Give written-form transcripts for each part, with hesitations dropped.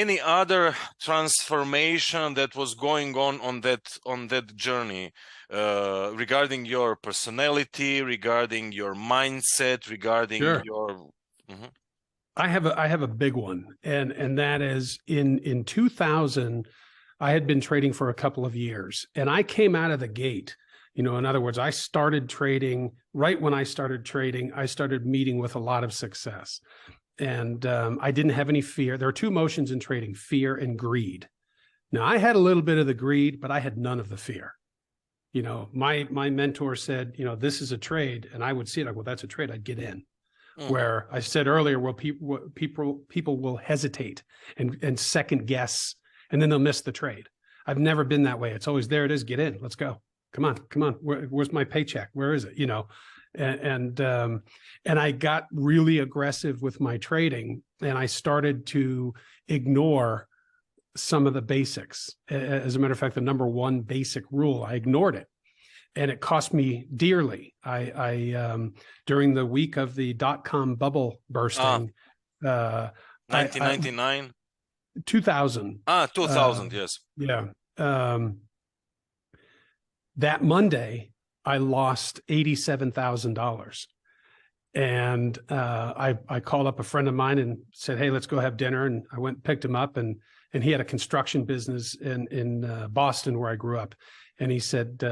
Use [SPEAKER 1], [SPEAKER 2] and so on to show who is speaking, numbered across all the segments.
[SPEAKER 1] any other transformation that was going on that journey, regarding your personality, regarding your mindset, regarding
[SPEAKER 2] Sure.
[SPEAKER 1] your Mhm.
[SPEAKER 2] I have a big one, and that is in 2000, I had been trading for a couple of years, and I came out of the gate. In other words, I started trading right when I started trading. I started meeting with a lot of success, and I didn't have any fear. There are two emotions in trading: fear and greed. Now, I had a little bit of the greed, but I had none of the fear. My mentor said, this is a trade, and I would see it. Like, well, that's a trade. I'd get in. Where I said earlier, well, people will hesitate and second guess, and then they'll miss the trade. I've never been that way. It's always, there it is, get in, let's go. Come on. Where's my paycheck? Where is it? And I got really aggressive with my trading, and I started to ignore some of the basics. As a matter of fact, the number one basic rule, I ignored it. And it cost me dearly. I during the week of the .com bubble bursting,
[SPEAKER 1] 1999,
[SPEAKER 2] 2000.
[SPEAKER 1] 2000, yes.
[SPEAKER 2] Yeah. That Monday, I lost $87,000. And I called up a friend of mine and said, hey, let's go have dinner. And I went and picked him up, and he had a construction business in Boston, where I grew up. And he said,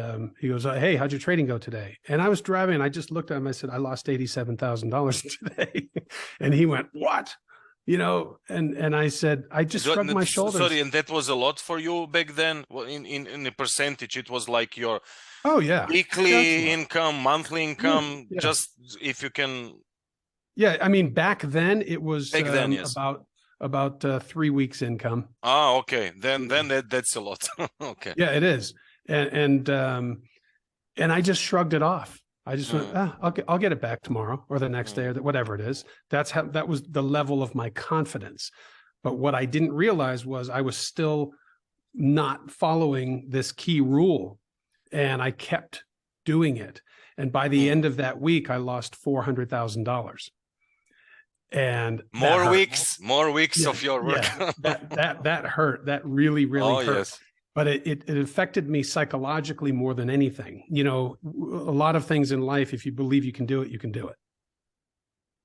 [SPEAKER 2] he goes, hey, how'd your trading go today? And I was driving, and I just looked at him. I said, I lost $87,000 today. And he went, what? And I said, I just shrugged my shoulders.
[SPEAKER 1] Sorry, and that was a lot for you back then? Well, in the percentage, it was like your weekly income, monthly income, just if you can.
[SPEAKER 2] Yeah, I mean, back then it was
[SPEAKER 1] yes.
[SPEAKER 2] about 3 weeks income.
[SPEAKER 1] Okay. Then that's a lot. Okay.
[SPEAKER 2] Yeah, it is. And I just shrugged it off. I just went, I'll get it back tomorrow or the next day, or whatever it is. That was the level of my confidence. But what I didn't realize was I was still not following this key rule, and I kept doing it. And by the end of that week, I lost $400,000. And
[SPEAKER 1] more weeks of your work.
[SPEAKER 2] that hurt. That really hurt.
[SPEAKER 1] Yes.
[SPEAKER 2] But it affected me psychologically more than anything. A lot of things in life, if you believe you can do it, you can do it.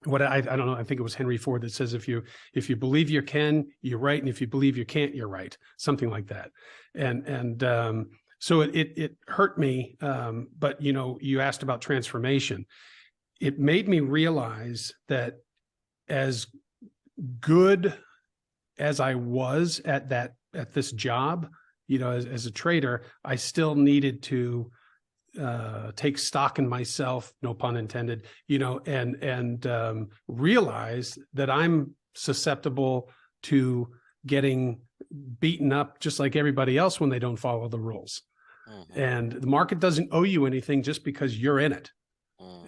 [SPEAKER 2] What I don't know, I think it was Henry Ford that says, if you believe you can, you're right. And if you believe you can't, you're right. Something like that. And so it hurt me. But you asked about transformation. It made me realize that as good as I was at this job, as a trader, I still needed to take stock in myself, no pun intended, and realize that I'm susceptible to getting beaten up just like everybody else when they don't follow the rules. And the market doesn't owe you anything just because you're in it.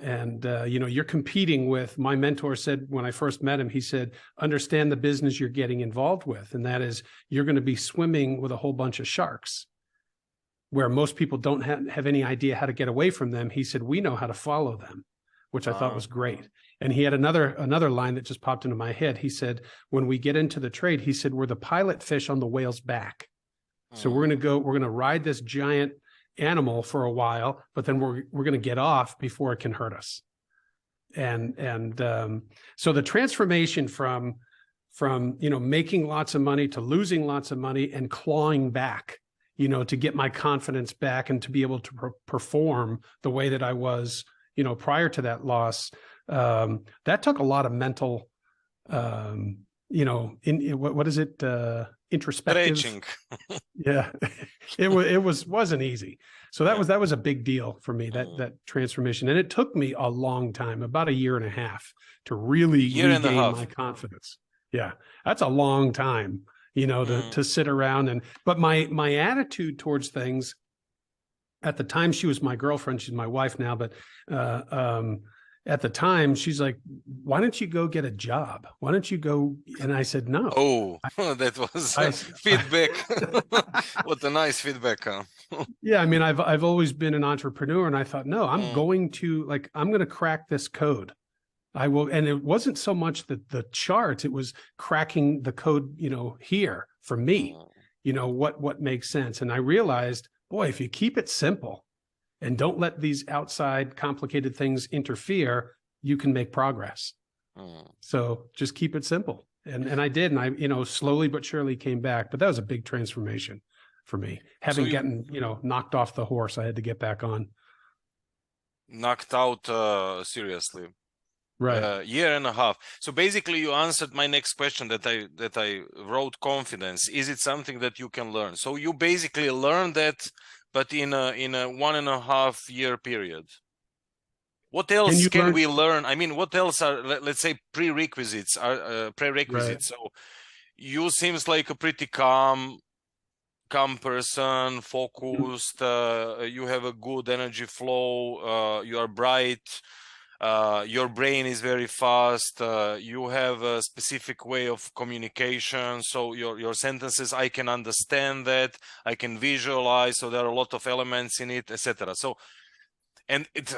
[SPEAKER 2] And, you're competing with, my mentor said when I first met him, he said, understand the business you're getting involved with. And that is, you're going to be swimming with a whole bunch of sharks, where most people don't have any idea how to get away from them. He said, we know how to follow them, which I thought was great. And he had another line that just popped into my head. He said, when we get into the trade, he said, we're the pilot fish on the whale's back. So we're going to ride this giant animal for a while, but then we're going to get off before it can hurt us. And so the transformation from making lots of money to losing lots of money and clawing back, to get my confidence back and to be able to perform the way that I was, prior to that loss, that took a lot of mental, what is it? Introspective. Yeah, it wasn't easy. So that was a big deal for me, that transformation. And it took me a long time, about 1.5 years, to really regain my confidence. Yeah, that's a long time, to sit around but my attitude towards things at the time, she was my girlfriend, she's my wife now, but at the time, she's like, why don't you go get a job? Why don't you go? And I said, no.
[SPEAKER 1] Oh, that was feedback. What a nice feedback. Huh?
[SPEAKER 2] Yeah, I mean, I've always been an entrepreneur, and I thought, no, I'm going to crack this code. I will. And it wasn't so much the charts, it was cracking the code, here for me, what makes sense. And I realized, boy, if you keep it simple and don't let these outside complicated things interfere, you can make progress. So just keep it simple. And I did. And I, slowly but surely came back. But that was a big transformation for me. Having gotten, knocked off the horse, I had to get back on.
[SPEAKER 1] Knocked out seriously.
[SPEAKER 2] Right.
[SPEAKER 1] Year and a half. So basically you answered my next question that I wrote: confidence. Is it something that you can learn? So you basically learned that, but in a 1.5 year period. What else can we learn? I mean, what else are, let's say, prerequisites are prerequisites?
[SPEAKER 2] Right.
[SPEAKER 1] So you seems like a pretty calm person, focused, you have a good energy flow, you are bright, your brain is very fast, you have a specific way of communication, so your sentences, I can understand that, I can visualize, so there are a lot of elements in it, etc. So, and it's